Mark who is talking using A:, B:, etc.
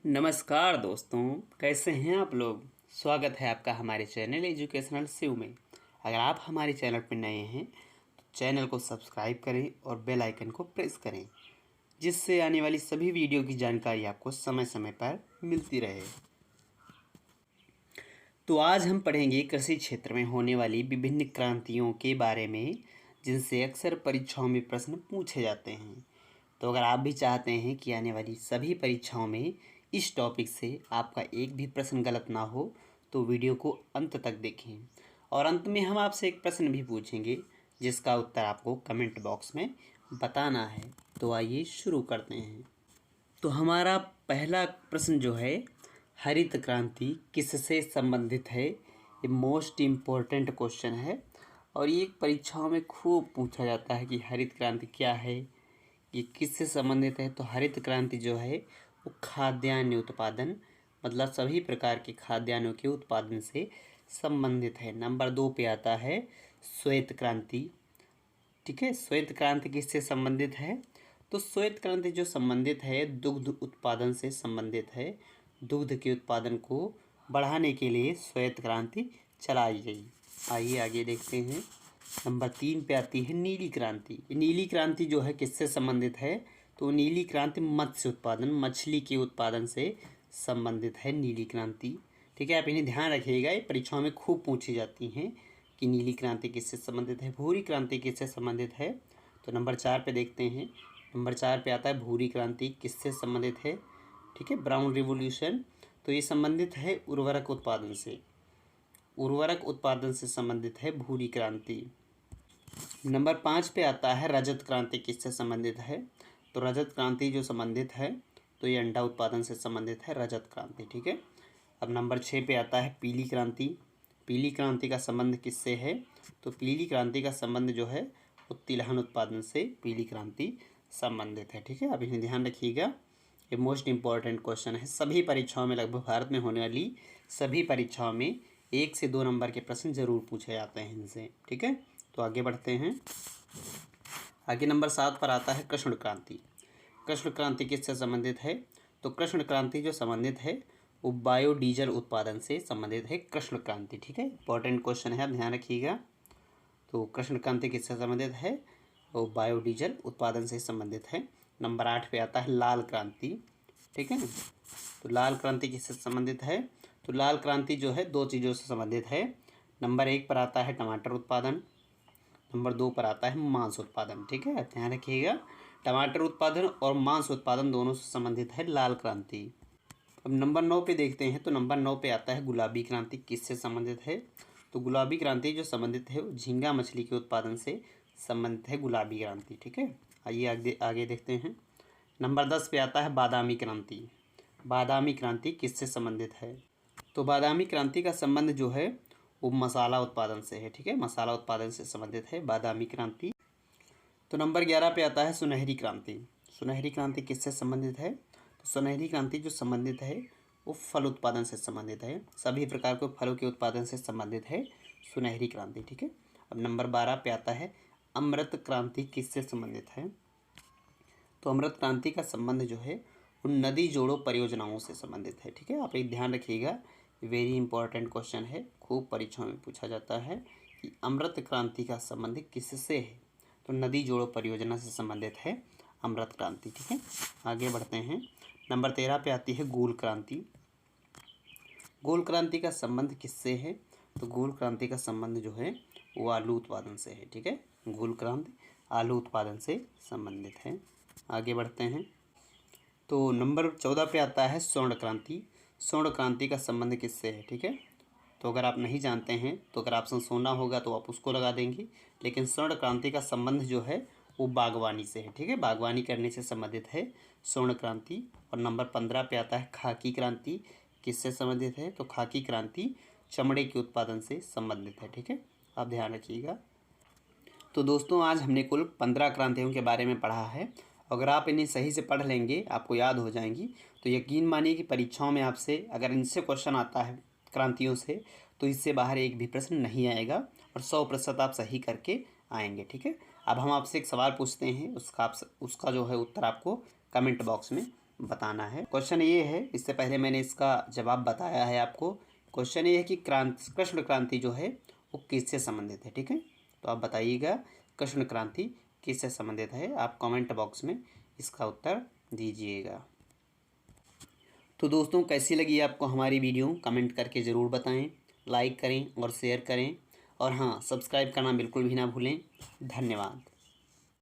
A: नमस्कार दोस्तों, कैसे हैं आप लोग। स्वागत है आपका हमारे चैनल एजुकेशनल शिव में। अगर आप हमारे चैनल पर नए हैं तो चैनल को सब्सक्राइब करें और बेल आइकन को प्रेस करें, जिससे आने वाली सभी वीडियो की जानकारी आपको समय समय पर मिलती रहे। तो आज हम पढ़ेंगे कृषि क्षेत्र में होने वाली विभिन्न क्रांतियों के बारे में, जिनसे अक्सर परीक्षाओं में प्रश्न पूछे जाते हैं। तो अगर आप भी चाहते हैं कि आने वाली सभी परीक्षाओं में इस टॉपिक से आपका एक भी प्रश्न गलत ना हो, तो वीडियो को अंत तक देखें। और अंत में हम आपसे एक प्रश्न भी पूछेंगे, जिसका उत्तर आपको कमेंट बॉक्स में बताना है। तो आइए शुरू करते हैं। तो हमारा पहला प्रश्न जो है, हरित क्रांति किससे संबंधित है। ये मोस्ट इम्पोर्टेंट क्वेश्चन है और ये परीक्षाओं में खूब पूछा जाता है कि हरित क्रांति क्या है, ये किससे संबंधित है। तो हरित क्रांति जो है वो खाद्यान्न उत्पादन, मतलब सभी प्रकार के खाद्यान्नों के उत्पादन से संबंधित है। नंबर 2 पे आता है श्वेत क्रांति। ठीक है, श्वेत क्रांति किससे संबंधित है। तो श्वेत क्रांति जो संबंधित है दुग्ध उत्पादन से संबंधित है। दुग्ध के उत्पादन को बढ़ाने के लिए श्वेत क्रांति चलाई गई। आइए आगे देखते हैं। नंबर 3 पे आती है नीली क्रांति। नीली क्रांति जो है किससे संबंधित है। तो नीली क्रांति मत्स्य उत्पादन, मछली के उत्पादन से संबंधित है नीली क्रांति। ठीक है, आप इन्हें ध्यान रखिएगा, ये परीक्षाओं में खूब पूछी जाती हैं कि नीली क्रांति किससे संबंधित है, भूरी क्रांति किससे संबंधित है। तो नंबर 4 पे देखते हैं। नंबर 4 पे आता है भूरी क्रांति किससे संबंधित है। ठीक है, ब्राउन रिवोल्यूशन। तो ये संबंधित है उर्वरक उत्पादन से, उर्वरक उत्पादन से संबंधित है भूरी क्रांति। नंबर 5 पे आता है रजत क्रांति किससे संबंधित है। तो रजत क्रांति जो संबंधित है तो ये अंडा उत्पादन से संबंधित है रजत क्रांति। ठीक है, अब नंबर 6 पे आता है पीली क्रांति। पीली क्रांति का संबंध किससे है। तो पीली क्रांति का संबंध जो है वो तिलहन उत्पादन से पीली क्रांति संबंधित है। ठीक है, अब इन्हें ध्यान रखिएगा, ये मोस्ट इम्पॉर्टेंट क्वेश्चन है। सभी परीक्षाओं में, लगभग भारत में होने वाली सभी परीक्षाओं में 1 से 2 नंबर के प्रश्न जरूर पूछे जाते हैं इनसे। ठीक है, तो आगे बढ़ते हैं। आगे नंबर 7 पर आता है कृष्ण क्रांति। कृष्ण क्रांति किससे संबंधित है। तो कृष्ण क्रांति जो संबंधित है वो बायोडीजल उत्पादन से संबंधित है कृष्ण क्रांति। ठीक है, इंपॉर्टेंट क्वेश्चन है, आप ध्यान रखिएगा। तो कृष्ण क्रांति किससे संबंधित है, वो बायोडीजल उत्पादन से संबंधित है। नंबर 8 पे आता है लाल क्रांति। ठीक है ना, तो लाल क्रांति किससे संबंधित है। तो लाल क्रांति जो है 2 चीज़ों से संबंधित है। नंबर 1 पर आता है टमाटर उत्पादन, नंबर 2 पर आता है मांस उत्पादन। ठीक है, ध्यान रखिएगा, टमाटर उत्पादन और मांस उत्पादन दोनों से संबंधित है लाल क्रांति। अब नंबर 9 पे देखते हैं। तो नंबर 9 पे आता है गुलाबी क्रांति किससे संबंधित है। तो गुलाबी क्रांति जो संबंधित है वो झींगा मछली के उत्पादन से संबंधित है गुलाबी क्रांति। ठीक है, आइए आगे देखते हैं। नंबर 10 पे आता है बादामी क्रांति। बादामी क्रांति किससे संबंधित है। तो बादामी क्रांति का संबंध जो है वो मसाला उत्पादन से है। ठीक है, मसाला उत्पादन से संबंधित है बादामी क्रांति। तो नंबर 11 पे आता है सुनहरी क्रांति। सुनहरी क्रांति किससे संबंधित है। तो सुनहरी क्रांति जो संबंधित है वो फल उत्पादन से संबंधित है, सभी प्रकार के फलों के उत्पादन से संबंधित है सुनहरी क्रांति। ठीक है, अब नंबर 12 पे आता है अमृत क्रांति किससे संबंधित है। तो अमृत क्रांति का संबंध जो है उन नदी जोड़ो परियोजनाओं से संबंधित है। ठीक है, आप एक ध्यान रखिएगा, वेरी इंपॉर्टेंट क्वेश्चन है, खूब परीक्षाओं में पूछा जाता है कि अमृत क्रांति का संबंध किससे है। तो नदी जोड़ो परियोजना से संबंधित है अमृत क्रांति। ठीक है, आगे बढ़ते हैं। नंबर 13 पे आती है गोल क्रांति। गोल क्रांति का संबंध किससे है। तो गोल क्रांति का संबंध जो है वो आलू उत्पादन से है। ठीक है, गोल क्रांति आलू उत्पादन से संबंधित है। आगे बढ़ते हैं। तो नंबर 14 पे आता है स्वर्ण क्रांति। स्वर्ण क्रांति का संबंध किससे है। ठीक है, तो अगर आप नहीं जानते हैं तो अगर ऑप्शन सोना होगा तो आप उसको लगा देंगे, लेकिन स्वर्ण क्रांति का संबंध जो है वो बागवानी से है। ठीक है, बागवानी करने से संबंधित है स्वर्ण क्रांति। और नंबर 15 पे आता है खाकी क्रांति किससे संबंधित है। तो खाकी क्रांति चमड़े के उत्पादन से संबंधित है। ठीक है, आप ध्यान रखिएगा। तो दोस्तों आज हमने कुल 15 क्रांतियों के बारे में पढ़ा है। अगर आप इन्हें सही से पढ़ लेंगे, आपको याद हो जाएंगी, तो यकीन मानिए कि परीक्षाओं में आपसे अगर इनसे क्वेश्चन आता है क्रांतियों से, तो इससे बाहर एक भी प्रश्न नहीं आएगा और 100% आप सही करके आएंगे। ठीक है, अब हम आपसे एक सवाल पूछते हैं, उसका जो है उत्तर आपको कमेंट बॉक्स में बताना है। क्वेश्चन ये है, इससे पहले मैंने इसका जवाब बताया है आपको। क्वेश्चन ये है कि कृष्ण क्रांति जो है वो किससे संबंधित है, ठीक है। तो आप बताइएगा कृष्ण क्रांति किससे संबंधित है, आप कमेंट बॉक्स में इसका उत्तर दीजिएगा। तो दोस्तों, कैसी लगी आपको हमारी वीडियो, कमेंट करके ज़रूर बताएं, लाइक करें और शेयर करें, और हाँ, सब्सक्राइब करना बिल्कुल भी ना भूलें। धन्यवाद।